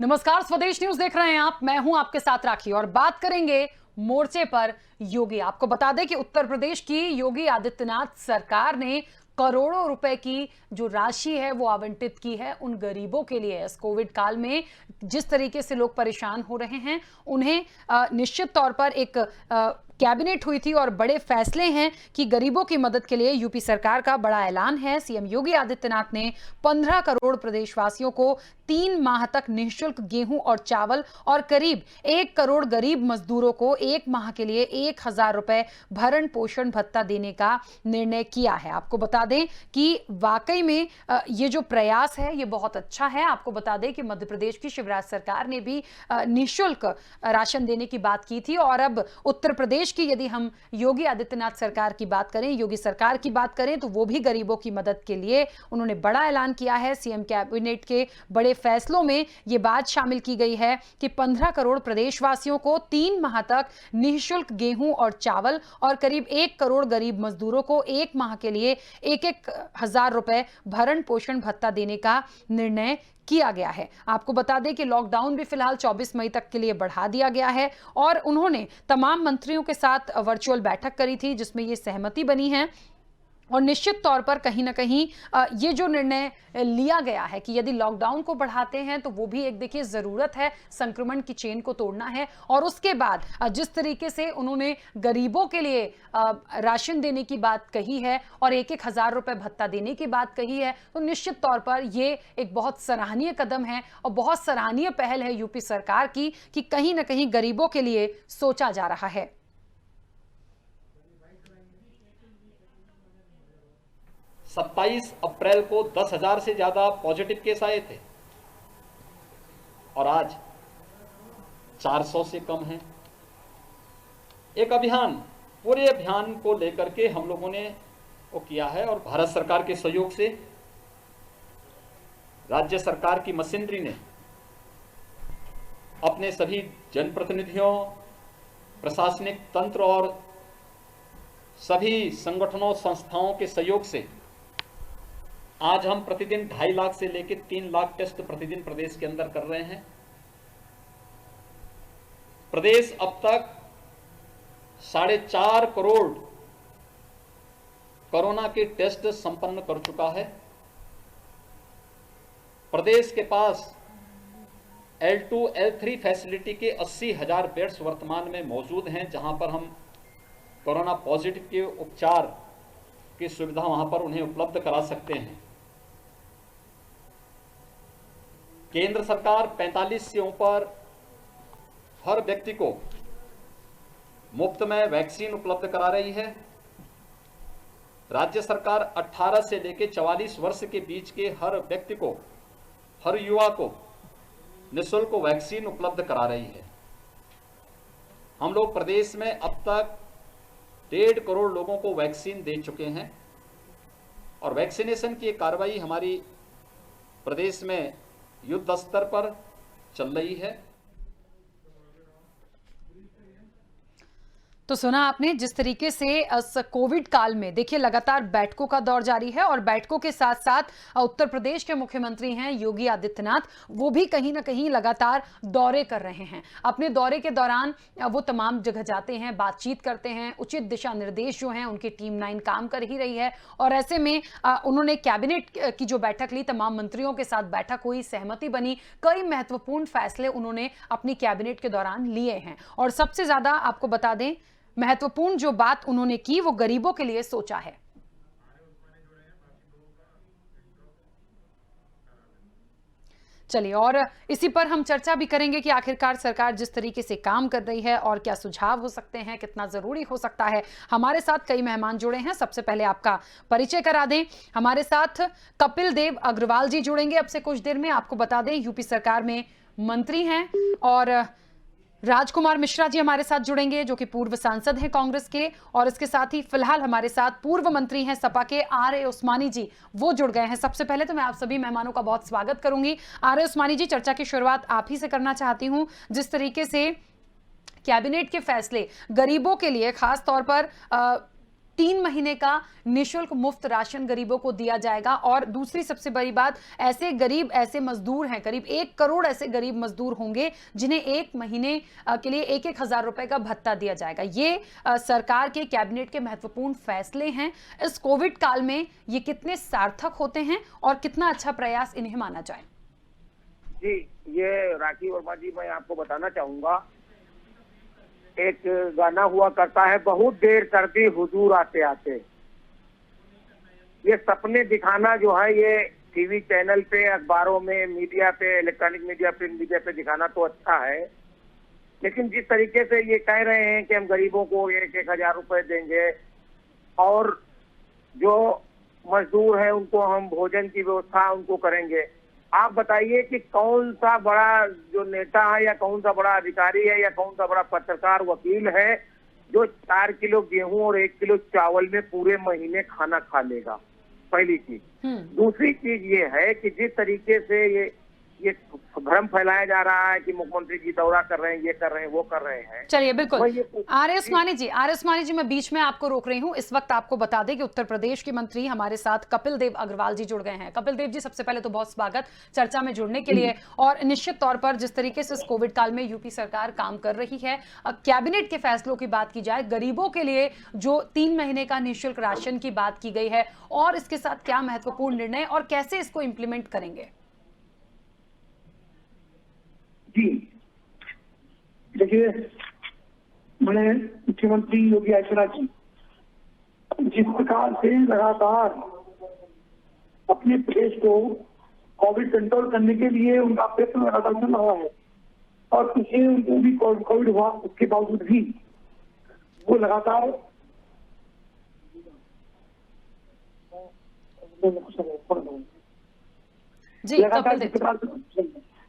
नमस्कार, स्वदेश न्यूज देख रहे हैं आप। मैं हूं आपके साथ राखी और बात करेंगे मोर्चे पर योगी। आपको बता दें कि उत्तर प्रदेश की योगी आदित्यनाथ सरकार ने करोड़ों रुपए की जो राशि है वो आवंटित की है उन गरीबों के लिए। इस कोविड काल में जिस तरीके से लोग परेशान हो रहे हैं, उन्हें निश्चित तौर पर एक कैबिनेट हुई थी और बड़े फैसले हैं कि गरीबों की मदद के लिए यूपी सरकार का बड़ा ऐलान है। सीएम योगी आदित्यनाथ ने 15 करोड़ प्रदेशवासियों को 3 माह तक निःशुल्क गेहूं और चावल और करीब 1 करोड़ गरीब मजदूरों को 1 माह के लिए 1000 रुपए भरण पोषण भत्ता देने का निर्णय किया है। आपको बता दें कि वाकई में ये जो प्रयास है ये बहुत अच्छा है। आपको बता दें कि मध्य प्रदेश की शिवराज सरकार ने भी निःशुल्क राशन देने की बात की थी और अब उत्तर प्रदेश की यदि हम योगी आदित्यनाथ सरकार की बात करें, योगी सरकार की बात करें, तो वो भी गरीबों की मदद के लिए उन्होंने बड़ा ऐलान किया है। सीएम कैबिनेट के बड़े फैसलों में यह बात शामिल की गई है कि 15 करोड़ प्रदेशवासियों को 3 माह तक निःशुल्क गेहूं और चावल और करीब 1 करोड़ गरीब मजदूरों को 1 माह के लिए 1,000 रुपए भरण पोषण भत्ता देने का निर्णय किया गया है। आपको बता दें कि लॉकडाउन भी फिलहाल 24 मई तक के लिए बढ़ा दिया गया है और उन्होंने तमाम मंत्रियों के साथ वर्चुअल बैठक करी थी जिसमें ये सहमति बनी है। और निश्चित तौर पर कहीं ना कहीं ये जो निर्णय लिया गया है कि यदि लॉकडाउन को बढ़ाते हैं तो वो भी एक देखिए जरूरत है, संक्रमण की चेन को तोड़ना है। और उसके बाद जिस तरीके से उन्होंने गरीबों के लिए राशन देने की बात कही है और 1,000 रुपए भत्ता देने की बात कही है, तो निश्चित तौर पर ये एक बहुत सराहनीय कदम है और बहुत सराहनीय पहल है यूपी सरकार की कि कहीं ना कहीं गरीबों के लिए सोचा जा रहा है। 27 अप्रैल को 10,000 से ज्यादा पॉजिटिव केस आए थे और आज 400 से कम है। एक अभियान, पूरे अभियान को लेकर के हम लोगों ने वो किया है और भारत सरकार के सहयोग से राज्य सरकार की मशीनरी ने अपने सभी जनप्रतिनिधियों, प्रशासनिक तंत्र और सभी संगठनों संस्थाओं के सहयोग से आज हम प्रतिदिन 2.5 लाख से लेकर 3 लाख टेस्ट प्रतिदिन प्रदेश के अंदर कर रहे हैं। प्रदेश अब तक 4.5 करोड़ कोरोना के टेस्ट संपन्न कर चुका है। प्रदेश के पास L2, L3 फैसिलिटी के 80,000 बेड्स वर्तमान में मौजूद हैं, जहां पर हम कोरोना पॉजिटिव के उपचार की सुविधा वहां पर उन्हें उपलब्ध करा सकते हैं। केंद्र सरकार 45 से ऊपर हर व्यक्ति को मुफ्त में वैक्सीन उपलब्ध करा रही है। राज्य सरकार 18 से लेकर 44 वर्ष के बीच के हर व्यक्ति को, हर युवा को निःशुल्क वैक्सीन उपलब्ध करा रही है। हम लोग प्रदेश में अब तक 1.5 करोड़ लोगों को वैक्सीन दे चुके हैं और वैक्सीनेशन की कार्रवाई हमारी प्रदेश में युद्ध स्तर पर चल रही है। तो सुना आपने जिस तरीके से इस कोविड काल में देखिए लगातार बैठकों का दौर जारी है और बैठकों के साथ साथ उत्तर प्रदेश के मुख्यमंत्री हैं योगी आदित्यनाथ, वो भी कहीं ना कहीं लगातार दौरे कर रहे हैं। अपने दौरे के दौरान वो तमाम जगह जाते हैं, बातचीत करते हैं, उचित दिशा निर्देश जो हैं उनकी टीम 9 काम कर ही रही है और ऐसे में उन्होंने कैबिनेट की जो बैठक ली, तमाम मंत्रियों के साथ बैठक हुई, सहमति बनी, कई महत्वपूर्ण फैसले उन्होंने अपनी कैबिनेट के दौरान लिए हैं। और सबसे ज्यादा आपको बता दें महत्वपूर्ण जो बात उन्होंने की वो गरीबों के लिए सोचा है। चलिए और इसी पर हम चर्चा भी करेंगे कि आखिरकार सरकार जिस तरीके से काम कर रही है और क्या सुझाव हो सकते हैं, कितना जरूरी हो सकता है। हमारे साथ कई मेहमान जुड़े हैं, सबसे पहले आपका परिचय करा दें। हमारे साथ कपिल देव अग्रवाल जी जुड़ेंगे अब से कुछ देर में। आपको बता दें यूपी सरकार में मंत्री हैं। और राजकुमार मिश्रा जी हमारे साथ जुड़ेंगे जो कि पूर्व सांसद हैं कांग्रेस के। और इसके साथ ही फिलहाल हमारे साथ पूर्व मंत्री हैं सपा के आर.ए. उस्मानी जी, वो जुड़ गए हैं। सबसे पहले तो मैं आप सभी मेहमानों का बहुत स्वागत करूंगी। आर.ए. उस्मानी जी, चर्चा की शुरुआत आप ही से करना चाहती हूं। जिस तरीके से कैबिनेट के फैसले गरीबों के लिए खास तौर पर 3 महीने का निःशुल्क मुफ्त राशन गरीबों को दिया जाएगा। और दूसरी सबसे बड़ी बात, ऐसे गरीब, ऐसे मजदूर हैं, करीब 1 करोड़ ऐसे गरीब मजदूर होंगे जिन्हें 1 महीने के लिए 1-1 हजार रुपए का भत्ता दिया जाएगा। ये सरकार के कैबिनेट के महत्वपूर्ण फैसले हैं। इस कोविड काल में ये कितने सार्थक होते हैं और कितना अच्छा प्रयास इन्हें माना जाए? जी, ये राखी वर्मा जी, मैं आपको बताना चाहूंगा, एक गाना हुआ करता है, बहुत देर कर दी हुजूर आते आते। ये सपने दिखाना जो है, ये टीवी चैनल पे, अखबारों में, मीडिया पे, इलेक्ट्रॉनिक मीडिया, प्रिंट मीडिया पे दिखाना तो अच्छा है, लेकिन जिस तरीके से ये कह रहे हैं कि हम गरीबों को 1-1 हजार रुपए देंगे और जो मजदूर है उनको हम भोजन की व्यवस्था उनको करेंगे, आप बताइए कि कौन सा बड़ा जो नेता है या कौन सा बड़ा अधिकारी है या कौन सा बड़ा पत्रकार, वकील है जो 4 किलो गेहूं और 1 किलो चावल में पूरे महीने खाना खा लेगा? पहली चीज। दूसरी चीज ये है कि जिस तरीके से ये भ्रम फैलाया जा रहा है कि मुख्यमंत्री जी दौरा कर रहे हैं, ये कर रहे हैं, वो कर रहे हैं। चलिए, बिल्कुल। आर्य उस्मानी जी, मैं बीच में आपको रोक रही हूं। इस वक्त आपको बता दें कि उत्तर प्रदेश के मंत्री हमारे साथ कपिल देव अग्रवाल जी जुड़ गए हैं। कपिल देव जी, सबसे पहले तो बहुत स्वागत चर्चा में जुड़ने के लिए। और निश्चित तौर पर जिस तरीके से इस कोविड काल में यूपी सरकार काम कर रही है, कैबिनेट के फैसलों की बात की जाए, गरीबों के लिए जो 3 महीने का निःशुल्क राशन की बात की गई है, और इसके साथ क्या महत्वपूर्ण निर्णय और कैसे इसको इंप्लीमेंट करेंगे? जी देखिए, मैंने मुख्यमंत्री योगी आदित्यनाथ जी जिस प्रकार से लगातार अपने प्रदेश को कोविड कंट्रोल करने के लिए उनका प्रयत्न लगातार चल रहा है, और पिछले उनको भी कोविड हुआ, उसके बावजूद भी वो लगातार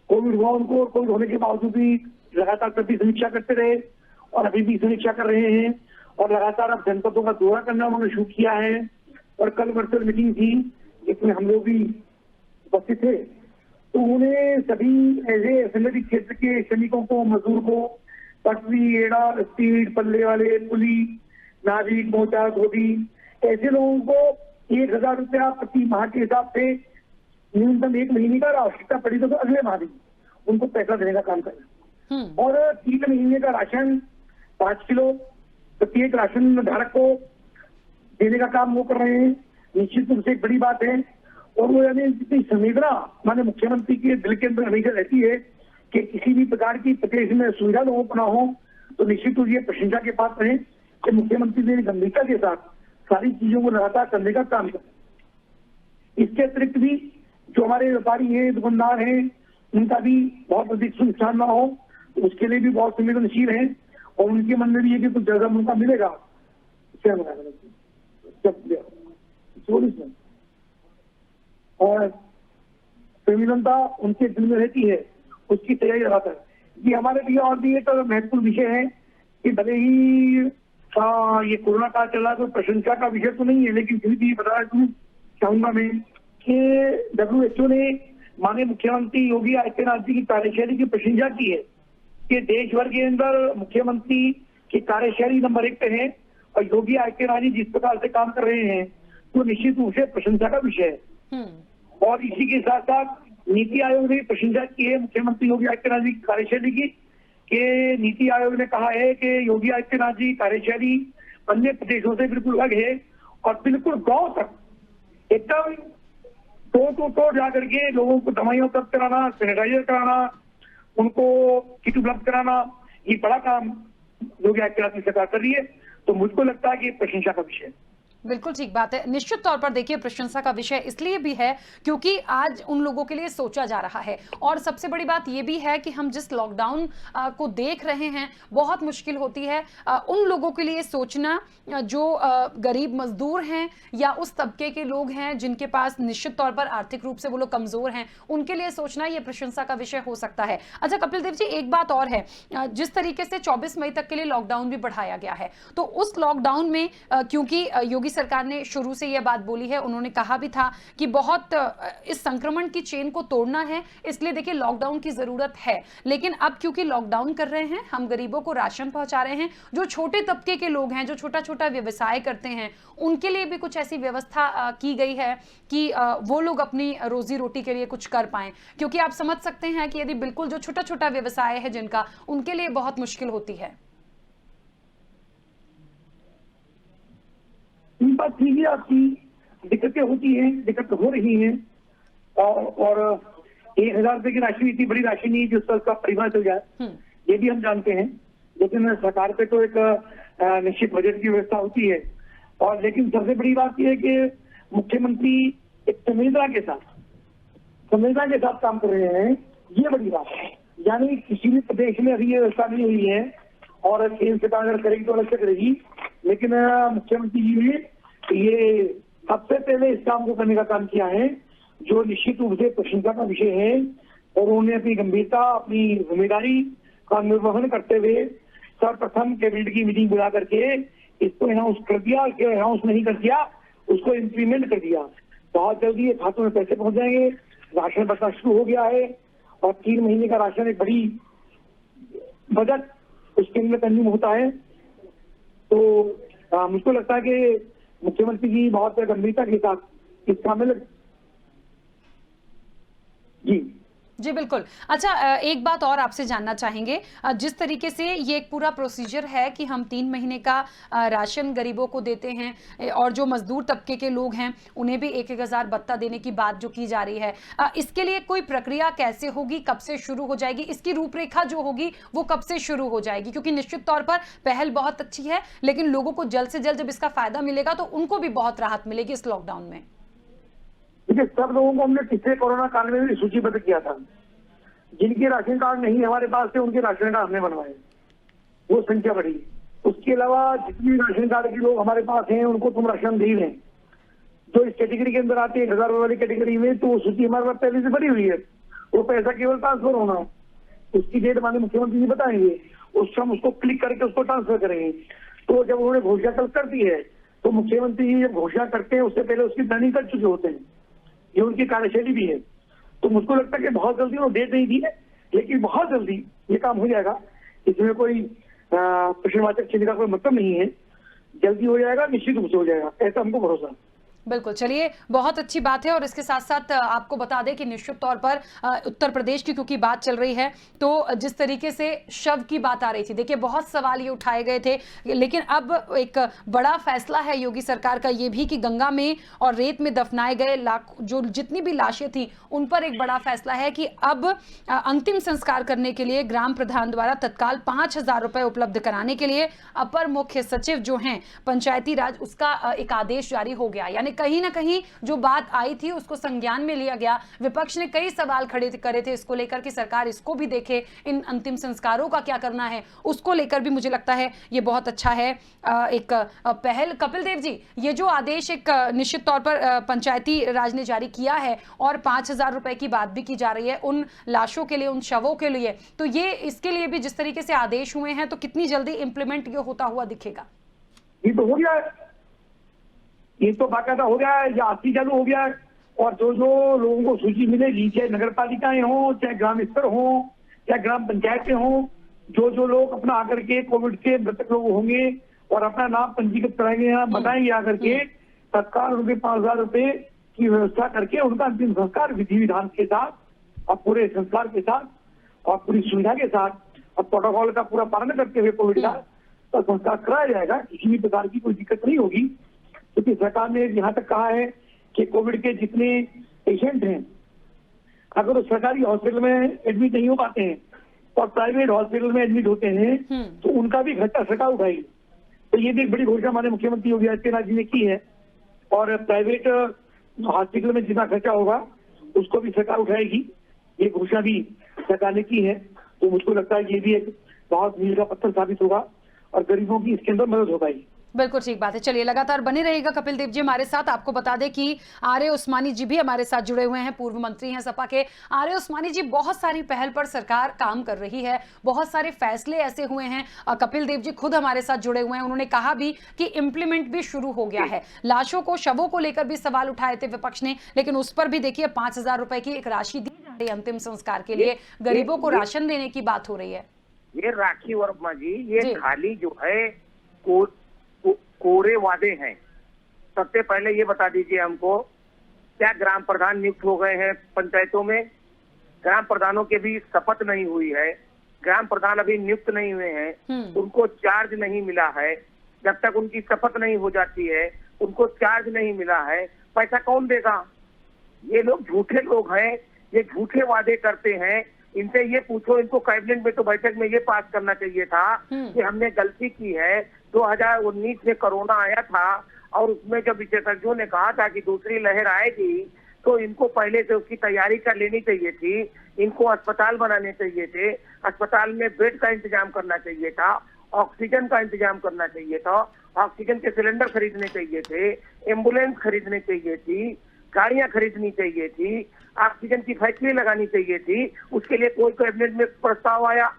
कोविड हुआ उनको, और कोविड होने के बावजूद भी लगातार प्रति समीक्षा करते रहे और अभी भी समीक्षा कर रहे हैं। और लगातार अब जनपदों का दौरा करना उन्होंने शुरू किया है। और कल वर्चुअल मीटिंग थी जिसमें हम लोग भी उपस्थित थे, तो उन्होंने सभी ऐसे असंगठित क्षेत्र के श्रमिकों को, मजदूर को, पटरी, एड़ा, स्पीड, पल्ले वाले, कुली, नाविक, मोचा, धोबी, ऐसे लोगों को 1,000 रुपया प्रति माह के हिसाब से न्यूनतम 1 महीने का, आवश्यकता पड़ी तो अगले माह भी उनको पैसा देने का काम करें। और 3 महीने का राशन 5 किलो प्रत्येक राशन धारक को देने का काम वो कर रहे हैं। निश्चित रूप से एक बड़ी बात है। और वो यानी जितनी संवेदना माननीय मुख्यमंत्री के दिल के अंदर हमेशा रहती है कि किसी भी प्रकार की प्रदेश में सुविधा लोगों को ना हो, तो निश्चित रूप से प्रशंसा के पात्र है कि मुख्यमंत्री ने गंभीरता के साथ सारी चीजों को लगातार करने का काम करें। इसके अतिरिक्त भी जो हमारे व्यापारी हैं, दुकानदार हैं, उनका भी बहुत अधिक नुकसान ना हो, उसके लिए भी बहुत संवेदनशील है। और उनके मन में भी ये कि कुछ ज्यादा मौका मिलेगा और संवेदनता उनके दिल में रहती है, उसकी तैयारी लगाता है। ये हमारे लिए और भी एक महत्वपूर्ण विषय है कि भले ही ये कोरोना काल चल रहा है तो प्रशंसा का विषय तो नहीं है, लेकिन फिर भी बताना चाहूंगा मैं कि WHO ने माननीय मुख्यमंत्री योगी आदित्यनाथ जी की कार्यशैली की प्रशंसा की है कि देश भर के अंदर मुख्यमंत्री की कार्यशैली नंबर 1 पे है। और योगी आदित्यनाथ जी जिस प्रकार से काम कर रहे हैं तो निश्चित रूप से प्रशंसा का विषय है। और इसी के साथ साथ नीति आयोग ने प्रशंसा की है मुख्यमंत्री योगी आदित्यनाथ जी की कार्यशैली की, कि नीति आयोग ने कहा है कि योगी आदित्यनाथ जी कार्यशैली अन्य प्रदेशों से बिल्कुल अलग है और बिल्कुल गांव तक एकदम तो जाकर के लोगों को दवाइयां उपलब्ध कराना, सैनिटाइजर कराना, उनको किट उपलब्ध कराना, ये बड़ा काम योगी आदित्यनाथ की सरकार कर रही है। तो मुझको लगता है कि प्रशंसा का विषय है। बिल्कुल ठीक बात है। निश्चित तौर पर देखिए, प्रशंसा का विषय इसलिए भी है क्योंकि आज उन लोगों के लिए सोचा जा रहा है। और सबसे बड़ी बात यह भी है कि हम जिस लॉकडाउन को देख रहे हैं, बहुत मुश्किल होती है उन लोगों के लिए सोचना जो गरीब मजदूर हैं या उस तबके के लोग हैं जिनके पास निश्चित तौर पर आर्थिक रूप से वो लोग कमजोर हैं, उनके लिए सोचना ये प्रशंसा का विषय हो सकता है। अच्छा कपिल देव जी, एक बात और है, जिस तरीके से 24 मई तक के लिए लॉकडाउन भी बढ़ाया गया है, तो उस लॉकडाउन में क्योंकि योगी सरकार ने शुरू से यह बात बोली है, उन्होंने कहा भी था कि बहुत इस संक्रमण की चेन को तोड़ना है, इसलिए देखिए लॉकडाउन की जरूरत है। लेकिन अब क्योंकि लॉकडाउन कर रहे हैं, हम गरीबों को राशन पहुंचा रहे हैं, जो छोटे तबके के लोग हैं, जो छोटा छोटा व्यवसाय करते हैं, उनके लिए भी कुछ ऐसी व्यवस्था की गई है कि वो लोग अपनी रोजी रोटी के लिए कुछ कर पाएं, क्योंकि आप समझ सकते हैं कि यदि बिल्कुल जो छोटा छोटा व्यवसाय है जिनका, उनके लिए बहुत मुश्किल होती है। बात ठीक है आपकी, दिक्कतें होती हैं, दिक्कत हो रही हैं, और 1000 रुपए की राशि इतनी बड़ी राशि नहीं जिस पर उसका परिवार चल जाए, ये भी हम जानते हैं। लेकिन सरकार पे तो एक निश्चित बजट की व्यवस्था होती है। और लेकिन सबसे बड़ी बात यह है कि मुख्यमंत्री एक संवेदना के साथ काम कर रहे हैं, ये बड़ी बात है। यानी किसी भी प्रदेश में अभी ये व्यवस्था नहीं हुई है, और केंद्र सरकार अगर करेगी तो अलग से करेगी, लेकिन मुख्यमंत्री जी ने ये सबसे पहले इस काम को करने का काम किया है, जो निश्चित रूप से प्रशंसा का विषय है। और उन्होंने अपनी गंभीरता, अपनी जिम्मेदारी का निर्वहन करते हुए सर्वप्रथम कैबिनेट की मीटिंग बुला करके इसको अनाउंस कर दिया। अनाउंस नहीं कर दिया, उसको इम्प्लीमेंट कर दिया। बहुत जल्दी ये खातों में पैसे पहुंच जाएंगे, राशन बंटना शुरू हो गया है, और 3 महीने का राशन एक बड़ी बजट उसके अंदर कंज्यूम होता है। तो मुझको लगता है कि मुख्यमंत्री जी बहुत गंभीरता के साथ इस काम में लगे। जी बिल्कुल। अच्छा, एक बात और आपसे जानना चाहेंगे, जिस तरीके से ये एक पूरा प्रोसीजर है कि हम 3 महीने का राशन गरीबों को देते हैं, और जो मजदूर तबके के लोग हैं उन्हें भी 1,000 भत्ता देने की बात जो की जा रही है, इसके लिए कोई प्रक्रिया कैसे होगी, कब से शुरू हो जाएगी, इसकी रूपरेखा जो होगी वो कब से शुरू हो जाएगी? क्योंकि निश्चित तौर पर पहल बहुत अच्छी है, लेकिन लोगों को जल्द से जल्द जब इसका फायदा मिलेगा तो उनको भी बहुत राहत मिलेगी इस लॉकडाउन में। देखिए, सब लोगों को हमने पिछले कोरोना काल में भी सूचीबद्ध किया था। जिनके राशन कार्ड नहीं हमारे पास थे, उनके राशन कार्ड हमने बनवाए, वो संख्या बढ़ी। उसके अलावा जितने राशन कार्ड के लोग हमारे पास हैं, उनको तुम राशन दे रहे हैं। जो इस कैटेगरी के अंदर आते हैं 1000 रुपए वाली कैटेगरी में, तो वो सूची हमारे पास पहले से भरी हुई है। वो पैसा केवल ट्रांसफर होना, उसकी डेट माननीय मुख्यमंत्री जी बताएंगे, उस हम उसको क्लिक करके उसको ट्रांसफर करेंगे। तो जब उन्होंने घोषणा कल कर दी है, तो मुख्यमंत्री जी जब घोषणा करते हैं उससे पहले उसकी प्लानिंग कर चुके होते हैं, ये उनकी कार्यशैली भी है। तो मुझको लगता है कि बहुत जल्दी वो डेट नहीं दी है, लेकिन बहुत जल्दी ये काम हो जाएगा। इसमें कोई प्रश्नवाचक चिन्ह का कोई मतलब नहीं है, जल्दी हो जाएगा, निश्चित रूप से हो जाएगा, ऐसा हमको भरोसा है। बिल्कुल, चलिए बहुत अच्छी बात है। और इसके साथ साथ आपको बता दें कि निश्चित तौर पर उत्तर प्रदेश की क्योंकि बात चल रही है, तो जिस तरीके से शव की बात आ रही थी, देखिए बहुत सवाल ये उठाए गए थे, लेकिन अब एक बड़ा फैसला है योगी सरकार का ये भी कि गंगा में और रेत में दफनाए गए जो जितनी भी लाशें थी उन पर एक बड़ा फैसला है कि अब अंतिम संस्कार करने के लिए ग्राम प्रधान द्वारा तत्काल 5,000 रुपए उपलब्ध कराने के लिए अपर मुख्य सचिव जो हैं पंचायती राज, उसका एक आदेश जारी हो गया। यानी कहीं ना कहीं जो बात आई थी उसको संज्ञान में लिया गया। विपक्ष ने कई सवाल खड़े करे थे इसको लेकर कि सरकार इसको भी देखे, इन अंतिम संस्कारों का क्या करना है, उसको लेकर भी मुझे लगता है ये बहुत अच्छा है एक पहल। कपिल देव जी, ये जो आदेश एक निश्चित तौर पर पंचायती राज ने जारी किया है और 5,000 रुपए की बात भी की जा रही है उन लाशों के लिए, उन शवों के लिए, तो ये इसके लिए भी जिस तरीके से आदेश हुए हैं, तो कितनी जल्दी इंप्लीमेंट ये होता हुआ दिखेगा? ये तो हो गया, ये तो बाकायदा हो गया है, या आती चालू हो गया है। और जो जो लोगों को सूची मिलेगी, चाहे नगर पालिकाएं हो, चाहे ग्राम स्तर हो, चाहे ग्राम पंचायतें हो, जो जो लोग अपना आकर के कोविड के मृतक लोग होंगे और अपना नाम पंजीकृत कराएंगे, यहाँ बताएंगे आकर के, तत्काल उनके 5,000 रुपए की व्यवस्था करके उनका अंतिम संस्कार विधि विधान के साथ और पूरे संस्कार के साथ और पूरी सुविधा के साथ और प्रोटोकॉल का पूरा पालन करते हुए कोविड का तो संस्कार कराया जाएगा। किसी भी प्रकार की कोई दिक्कत नहीं होगी, क्योंकि सरकार ने यहाँ तक कहा है कि कोविड के जितने पेशेंट हैं, अगर वो सरकारी हॉस्पिटल में एडमिट नहीं हो पाते हैं और प्राइवेट हॉस्पिटल में एडमिट होते हैं, तो उनका भी खर्चा सरकार उठाएगी। तो ये भी एक बड़ी घोषणा माननीय मुख्यमंत्री योगी आदित्यनाथ जी ने की है। और प्राइवेट हॉस्पिटल में जितना खर्चा होगा उसको भी सरकार उठाएगी, ये घोषणा भी सरकार ने की है। तो मुझको लगता है ये भी एक बहुत मील का पत्थर साबित होगा और गरीबों की इसके अंदर मदद हो पाएगी। बिल्कुल ठीक बात है। चलिए लगातार बने रहेगा कपिल देव जी हमारे साथ। आपको बता दें कि आर्य उस्मानी जी भी हमारे साथ जुड़े हुए हैं, पूर्व मंत्री हैं सपा के। आर्य उस्मानी जी, बहुत सारी पहल पर सरकार काम कर रही है, बहुत सारे फैसले ऐसे हुए हैं। कपिल देव जी खुद हमारे साथ जुड़े हुए हैं, उन्होंने कहा भी कि इंप्लीमेंट भी शुरू हो गया है। लाशों को, शवों को लेकर भी सवाल उठाए थे विपक्ष ने, लेकिन उस पर भी देखिए 5,000 रुपए की एक राशि दी जा रही है अंतिम संस्कार के लिए, गरीबों को राशन देने की बात हो रही है। ये राखी वर्मा जी, ये जी। खाली जो है कोरे वादे हैं। सबसे पहले ये बता दीजिए हमको, क्या ग्राम प्रधान नियुक्त हो गए हैं पंचायतों में? ग्राम प्रधानों के भी शपथ नहीं हुई है, ग्राम प्रधान अभी नियुक्त नहीं हुए हैं, उनको चार्ज नहीं मिला है। जब तक उनकी शपथ नहीं हो जाती है, उनको चार्ज नहीं मिला है, पैसा कौन देगा? ये लोग झूठे लोग हैं, ये झूठे वादे करते हैं। इनसे ये पूछो, इनको कैबिनेट में तो बैठक में ये पास करना चाहिए था कि हमने गलती की है। 2019 में कोरोना आया था और उसमें जब विशेषज्ञों ने कहा था कि दूसरी लहर आएगी तो इनको पहले से उसकी तैयारी कर लेनी चाहिए थी, इनको अस्पताल बनाने चाहिए थे, अस्पताल में बेड का इंतजाम करना चाहिए था, ऑक्सीजन का इंतजाम करना चाहिए था, ऑक्सीजन के सिलेंडर खरीदने चाहिए थे, एम्बुलेंस खरीदने चाहिए थी, गाड़ियां खरीदनी चाहिए थी, ऑक्सीजन की फैक्ट्री लगानी चाहिए थी। उसके लिए कोई कैबिनेट में प्रस्ताव आया?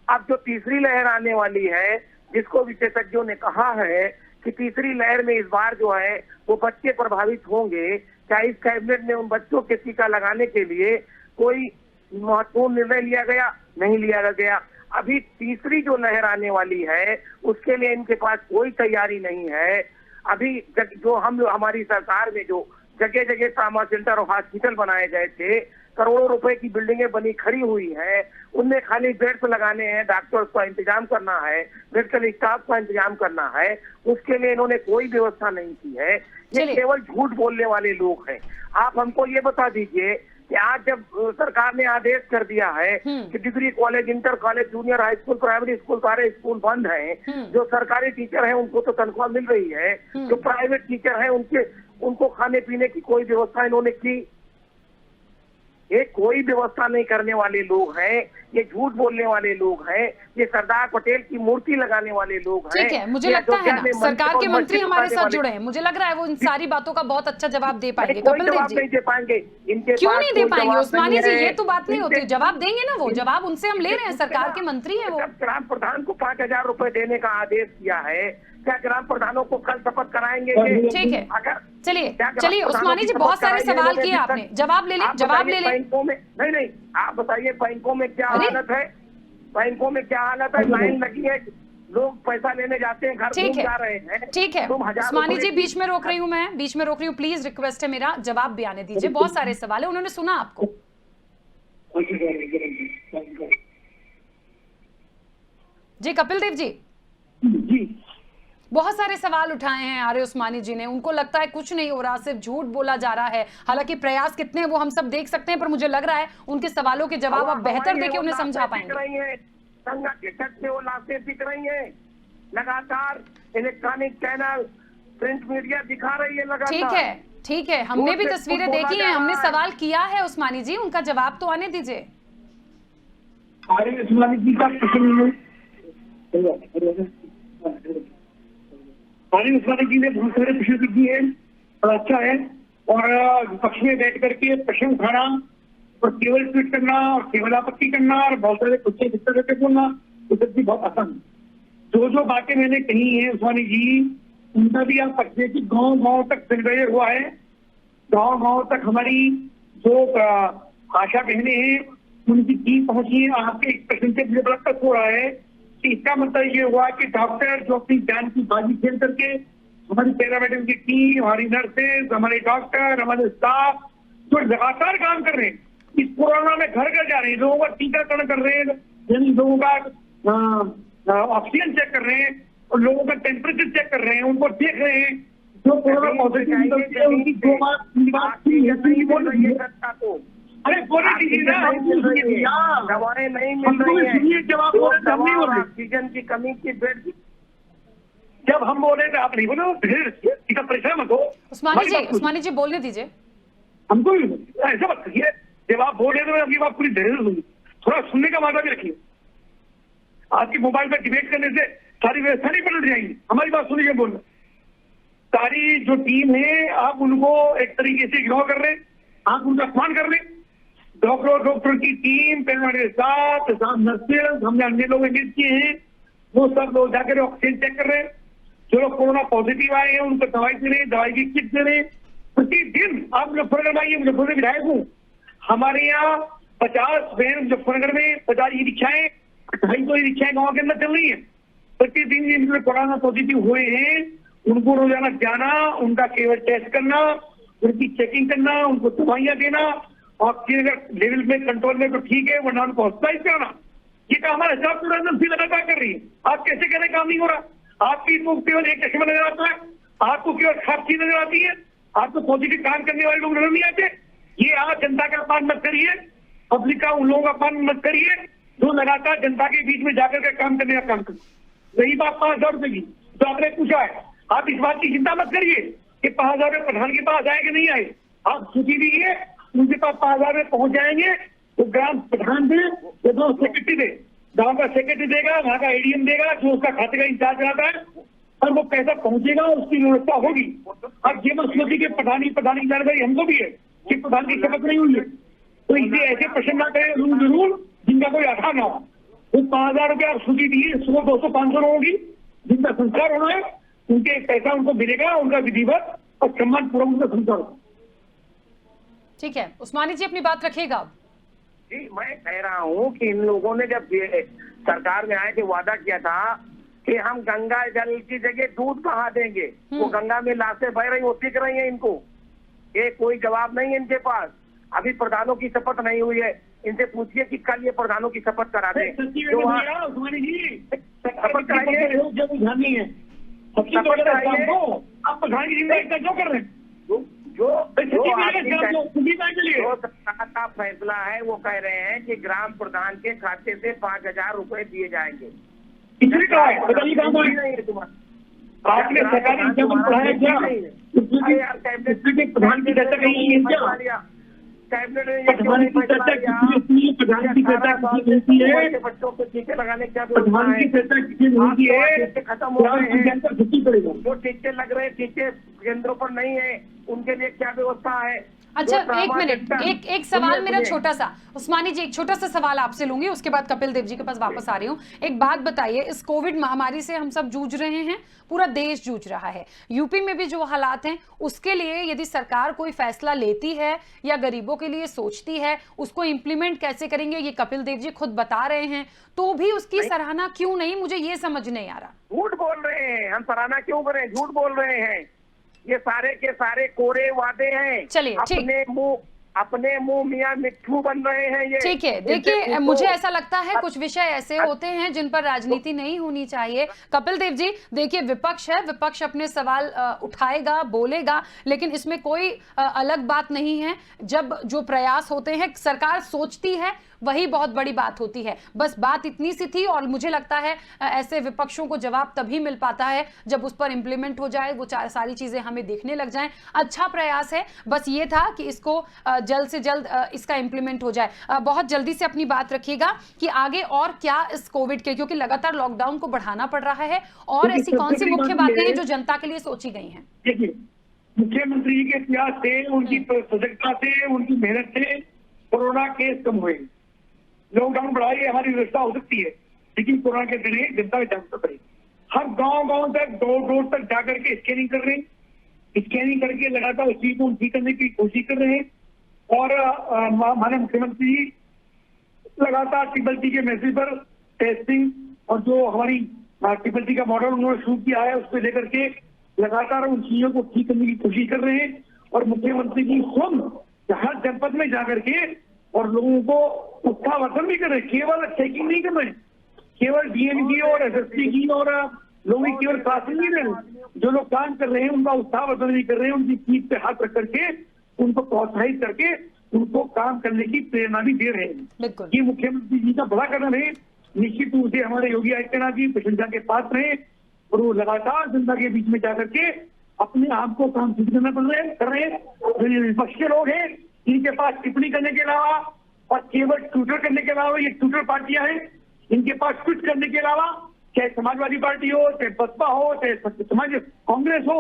अब जो तीसरी लहर आने वाली है, जिसको विशेषज्ञों ने कहा है कि तीसरी लहर में इस बार जो है वो बच्चे प्रभावित होंगे, क्या इस कैबिनेट में उन बच्चों के टीका लगाने के लिए कोई महत्वपूर्ण निर्णय लिया गया? नहीं लिया गया। अभी तीसरी जो लहर आने वाली है उसके लिए इनके पास कोई तैयारी नहीं है। अभी जो हमारी सरकार में जो जगह जगह ट्रामा सेंटर और हॉस्पिटल बनाए गए थे, करोड़ों रुपए की बिल्डिंगें बनी खड़ी हुई हैं, उनमें खाली बेड्स लगाने हैं, डॉक्टर्स का इंतजाम करना है, मेडिकल स्टाफ का इंतजाम करना है, उसके लिए इन्होंने कोई व्यवस्था नहीं की है। ये केवल झूठ बोलने वाले लोग हैं। आप हमको ये बता दीजिए कि आज जब सरकार ने आदेश कर दिया है कि degree college, inter college, junior high school, primary school, सारे स्कूल बंद हैं, जो सरकारी टीचर हैं उनको तो तनख्वाह मिल रही है, जो प्राइवेट टीचर हैं उनको खाने पीने की कोई व्यवस्था इन्होंने की? ये कोई व्यवस्था नहीं करने वाले लोग हैं, ये झूठ बोलने वाले लोग हैं, ये सरदार पटेल की मूर्ति लगाने वाले लोग हैं। ठीक है, मुझे लगता है ना सरकार के मंत्री हमारे साथ जुड़े हैं, मुझे लग रहा है वो इन सारी बातों का बहुत अच्छा जवाब दे पाएंगे। कपिल देव जी नहीं दे पाएंगे, इनके क्यों नहीं दे पाएंगे? उस्मानी जी, ये तो बात नहीं इनके- होती, जवाब देंगे ना वो, जवाब उनसे हम ले रहे हैं, सरकार के मंत्री हैं वो। जब ग्राम प्रधान को 5,000 रुपए देने का आदेश किया है, क्या ग्राम प्रधानों को कल शपथ कराएंगे? ठीक है, अगर चलिए उस्मानी जी, बहुत सारे सवाल किए आपने, जवाब ले लें। बैंकों में नहीं, आप बताइए बैंकों में क्या हालत है? बैंकों में क्या हालत है? लाइन लगी है, लोग पैसा लेने जाते हैं, घर घूम जा रहे हैं। ठीक है उस्मानी जी, बीच में रोक रही हूँ मैं, बीच में रोक रही हूँ, प्लीज रिक्वेस्ट है मेरा, जवाब भी आने दीजिए। बहुत सारे सवाल है, उन्होंने सुना आपको। जी कपिल देव जी, बहुत सारे सवाल उठाए हैं आर्य उस्मानी जी ने, उनको लगता है कुछ नहीं हो रहा, सिर्फ झूठ बोला जा रहा है। हालांकि प्रयास कितने हैं वो हम सब देख सकते हैं, पर मुझे लग रहा है उनके सवालों के जवाब आप बेहतर देके उन्हें समझा पाएंगे। गंगा के तट से वो लाशें दिख रही हैं, लगातार इलेक्ट्रॉनिक चैनल, प्रिंट मीडिया दिखा रही है लगातार। ठीक है, हमने भी तस्वीरें देखी हैं, हमने सवाल किया है उस्मानी जी, उनका जवाब तो आने दीजिए। आर्य उस्मानी जी का प्रश्न आर्य उस्मानी जी ने बहुत सारे प्रश्न किए हैं, बड़ा अच्छा है। और विपक्ष में बैठ करके प्रश्न उठाना और केवल ट्वीट करना और केवल आपत्ति करना और बहुत सारे कुछ करके बोलना, तो भी बहुत आसान है। जो बातें मैंने कही है उस्मानी जी, उनका भी आप सकते कि गांव गांव तक सर्वे हुआ है, गांव गांव तक हमारी जो आशा बहनें हैं उनकी चीज पहुंची है। आपके एक प्रश्न से मुझे बड़ा तक हो रहा है कि इसका मतलब ये हुआ कि डॉक्टर जो अपनी जान की बाजी खेल करके, हमारी पैरामेडिकल की टीम, हमारी नर्सेज, हमारे डॉक्टर, हमारे स्टाफ जो लगातार काम कर रहे हैं, इस कोरोना में घर घर जा रहे हैं, लोगों का टीकाकरण कर रहे हैं, यानी लोगों का ऑक्सीजन चेक कर रहे हैं और लोगों का टेम्परेचर चेक कर रहे हैं, उनको देख रहे हैं। जो कोरोना पॉजिटिव निकलती है उनकी 2 माह 3 माह बोल रही है। अरे बोले दीजिए ना, दवाएं नहीं मिल रही है, जवाब बोले तो हम नहीं बोल रहे। ऑक्सीजन की कमी की बेड जब हम बोले तो आप नहीं बोले, इसका परेशान मत हो। उस्मानी जी बोलने दीजिए, हमको भी ऐसा मत करिए, जब आप बोल रहे तो आपकी बात पूरी धैर्य से सुनिए, थोड़ा सुनने का मौका भी रखिए। आपकी मोबाइल पर डिबेट करने से सारी व्यवस्था नहीं पलट जाएंगी। हमारी बात सुनिए बोलना, सारी जो टीम है आप उनको एक तरीके से इग्नोर कर रहे हैं, आप उनका अपमान कर रहे हैं। डॉक्टर की टीम पेशेंट के साथ नर्सेस हमने अन्य लोग एंगेज किए हैं, वो सब लोग जाकर ऑक्सीजन चेक कर रहे हैं। जो लोग कोरोना पॉजिटिव आए हैं उनको दवाई दे रहे हैं, दवाई की किट दे रहे हैं। प्रतिदिन आप मुजफ्फरनगर आइए, मुजफ्फरनगर विधायक हूँ, हमारे यहाँ 50 वैन मुजफ्फरनगर में 50 ई रिक्शाएं 250 ई रिक्शाएं गाँव के अंदर चल रही है। प्रतिदिन जिनके कोरोना पॉजिटिव हुए हैं उनको रोजाना जाना, उनका केवल टेस्ट करना, उनकी चेकिंग करना, उनको दवाइयां देना, ऑक्सीजन लेवल में कंट्रोल में तो ठीक है, वरना उनको हॉस्पिटलाइज कराना। ये काम हमारे हिसाब से एजेंसी लगातार कर रही है। आप कैसे कह रहे काम नहीं हो रहा? आपकी तो केवल एक चश्मा नजर आता है, आपको केवल खांसी नजर आती है, आपको पॉजिटिव काम करने वाले लोग नजर नहीं आते। ये आप जनता का अपमान मत करिए, पब्लिक का उन लोगों का अपमान मत करिए जो लगातार जनता के बीच में जाकर के काम करने का काम करते। रही बात 5,000 रुपए की तो आपने पूछा है, आप इस बात की चिंता मत करिए कि 5,000 रुपए प्रधान के पास आए कि नहीं आए। आप सूची दीजिए, उनके पास 5,000 रुपए पहुंच जाएंगे। तो ग्राम प्रधान दे या तो सेक्रेटरी दे, गांव का सेक्रेटरी देगा, वहां का एडीएम देगा, जो उसका खाते का इंचार्ज रहता है, और वो पैसा पहुंचेगा, उसकी व्यवस्था होगी। अब ये मत सोचिए कि प्रधानी जानकारी हमको भी है कि प्रधान की शपथ नहीं हुई है, तो इसे ऐसे प्रश्न ना करें जरूर जिनका कोई आधार ना हो। तो 5,000 रुपये आप सूची दिए, 100, 200, 500 लोगों की जिनका संस्कार होना है, उनके पैसा उनको मिलेगा, उनका विधिवत और सम्मान पूर्वक उनका संस्कार होगा। ठीक है, उस्मानी जी अपनी बात रखिएगा। जी, मैं कह रहा हूँ कि इन लोगों ने जब सरकार में आए थे वादा किया था कि हम गंगा जल की जगह दूध बहा देंगे, वो गंगा में लाशें बह रही, वो टिक रही है। इनको ये कोई जवाब नहीं है इनके पास। अभी प्रधानों की शपथ नहीं हुई है, इनसे पूछिए कि कल ये प्रधानों की शपथ करा दे। शपथ कराइए, आप प्रधान की जिम्मेदारी क्यों कर रहे हैं? जो सरकार का फैसला है वो कह रहे हैं कि ग्राम प्रधान के खाते से 5,000 रुपए दिए जाएंगे। किसने कहा है? बताइए कहाँ है तुम्हारा? आपने सरकारी नियम पढ़ाया क्या? प्रधान की चर्चा कही है क्या? प्रधान की चर्चा किसी प्रधान की चर्चा किसी है? बच्चों को टीके लगाने की प्रधान की चर्चा किसी नहीं है। खत्म हो गए हैं, छुट्टी पड़ेगा। जो टीके लग रहे हैं टीके केंद्रों पर नहीं है, उनके लिए क्या व्यवस्था है? अच्छा, एक मिनट, एक सवाल मेरा छोटा सा, उस्मानी जी एक छोटा सा सवाल आपसे लूंगी, उसके बाद कपिल देव जी के पास वापस आ रही हूँ। एक बात बताइए, इस कोविड महामारी से हम सब जूझ रहे हैं, पूरा देश जूझ रहा है, यूपी में भी जो हालात हैं उसके लिए यदि सरकार कोई फैसला लेती है या गरीबों के लिए सोचती है, उसको इंप्लीमेंट कैसे करेंगे ये कपिल देव जी खुद बता रहे हैं, तो भी उसकी सराहना क्यों नहीं, मुझे ये समझ नहीं आ रहा। झूठ बोल रहे हैं, हम सराहना क्यों करें? झूठ बोल रहे हैं, ये सारे के सारे कोरे वादे हैं। चलिए, अपने मुंह मियां मिट्ठू बन रहे हैं ये। ठीक है, देखिए मुझे ऐसा लगता है कुछ विषय ऐसे होते हैं जिन पर राजनीति नहीं होनी चाहिए। कपिल देव जी देखिए, विपक्ष है, विपक्ष अपने सवाल उठाएगा, बोलेगा, लेकिन इसमें कोई अलग बात नहीं है। जब जो प्रयास होते हैं, सरकार सोचती है, वही बहुत बड़ी बात होती है। बस बात इतनी सी थी, और मुझे लगता है ऐसे विपक्षों को जवाब तभी मिल पाता है जब उस पर इंप्लीमेंट हो जाए, वो सारी चीजें हमें देखने लग जाएं। अच्छा प्रयास है, बस ये था कि इसको जल्द से जल्द इसका इंप्लीमेंट हो जाए। बहुत जल्दी से अपनी बात रखिएगा कि आगे और क्या इस कोविड के, क्योंकि लगातार लॉकडाउन को बढ़ाना पड़ रहा है, और ऐसी कौन सी मुख्य बातें हैं जो जनता के लिए सोची गई हैं? देखिए, मुख्यमंत्री जी के प्रयास से, उनकी सजगता से, उनकी मेहनत से कोरोना केस कम हुए। लॉकडाउन बढ़ाई हमारी व्यवस्था हो सकती है, लेकिन कोरोना के जरिए जनता की जागरूकता करें। हम गांव तक, डोर तक जाकर के स्कैनिंग कर रहे हैं, स्कैनिंग करके लगातार उस चीज को ठीक करने की कोशिश कर रहे हैं। और माननीय मुख्यमंत्री जी लगातार ट्रिपल टी के मैसेज पर टेस्टिंग और जो हमारी ट्रिपल टी का मॉडल उन्होंने शुरू किया है, उसको लेकर के लगातार उन चीजों को ठीक करने की कोशिश कर रहे हैं। और मुख्यमंत्री जी स्वयं हर जनपद में जाकर के और लोगों को उत्साहवर्धन भी कर रहे हैं, केवल चेकिंग नहीं कर रहे, केवल डीएम की और एसएसपी की और लोगों की केवल शासन नहीं रहे, जो लोग काम कर रहे हैं उनका उत्साहवर्धन भी कर रहे हैं, उनकी पीठ पे हाथ रख करके उनको प्रोत्साहित करके उनको काम करने की प्रेरणा भी दे रहे हैं। ये मुख्यमंत्री जी का बड़ा कदम है। निश्चित रूप से हमारे योगी आदित्यनाथ जी प्रशंसा के पात्र हैं, और वो लगातार जनता के बीच में जाकर के अपने आप को काम सिद्ध करना कर रहे हैं। जो विपक्ष के लोग हैं, इनके पास टिप्पणी करने के अलावा और केवल ट्विटर करने के अलावा, ये ट्विटर पार्टियां हैं, इनके पास ट्वीट करने के अलावा चाहे समाजवादी पार्टी हो, चाहे बसपा हो, चाहे समाज कांग्रेस हो,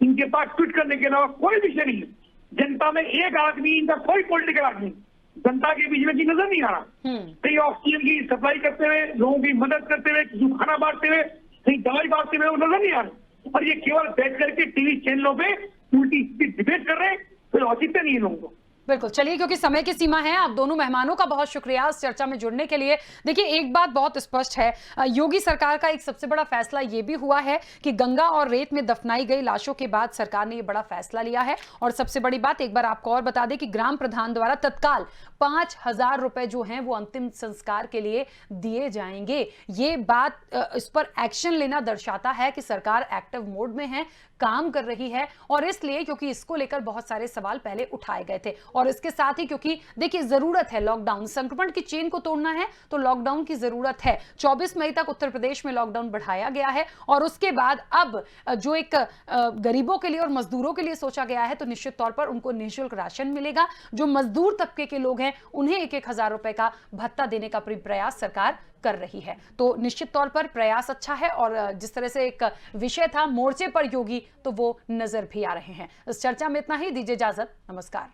इनके पास ट्वीट करने के अलावा कोई विषय नहीं है। जनता में एक आदमी, इनका कोई पॉलिटिकल आदमी जनता के बीच में की नजर नहीं आ रहा। कहीं ऑक्सीजन की सप्लाई करते हुए, लोगों की मदद करते हुए, किसी को खाना बांटते हुए, कहीं दवाई बांटते हुए वो नजर नहीं आ रहे। और ये केवल बैठ करके टीवी चैनलों पे उल्टी डिबेट कर रहे हैं, फिर औचित्य नहीं है लोगों को। बिल्कुल, चलिए क्योंकि समय की सीमा है, आप दोनों मेहमानों का बहुत शुक्रिया इस चर्चा में जुड़ने के लिए। देखिए, एक बात बहुत स्पष्ट है, योगी सरकार का एक सबसे बड़ा फैसला ये भी हुआ है कि गंगा और रेत में दफनाई गई लाशों के बाद सरकार ने ये बड़ा फैसला लिया है। और सबसे बड़ी बात एक बार आपको और बता दें कि ग्राम प्रधान द्वारा तत्काल 5,000 रुपए जो हैं वो अंतिम संस्कार के लिए दिए जाएंगे। ये बात इस पर एक्शन लेना दर्शाता है कि सरकार एक्टिव मोड में है, काम कर रही है। और इसलिए क्योंकि इसको लेकर बहुत सारे सवाल पहले उठाए गए थे, और इसके साथ ही क्योंकि देखिए जरूरत है, लॉकडाउन संक्रमण की चेन को तोड़ना है तो लॉकडाउन की जरूरत है। 24 मई तक उत्तर प्रदेश में लॉकडाउन बढ़ाया गया है, और उसके बाद अब जो एक गरीबों के लिए और मजदूरों के लिए सोचा गया है, तो निश्चित तौर पर उनको निःशुल्क राशन मिलेगा। जो मजदूर तबके के लोग हैं उन्हें 1-1 हजार रुपए का भत्ता देने का प्रयास सरकार कर रही है। तो निश्चित तौर पर प्रयास अच्छा है, और जिस तरह से एक विषय था मोर्चे पर योगी, तो वो नजर भी आ रहे हैं। इस चर्चा में इतना ही, दीजिए इजाजत, नमस्कार।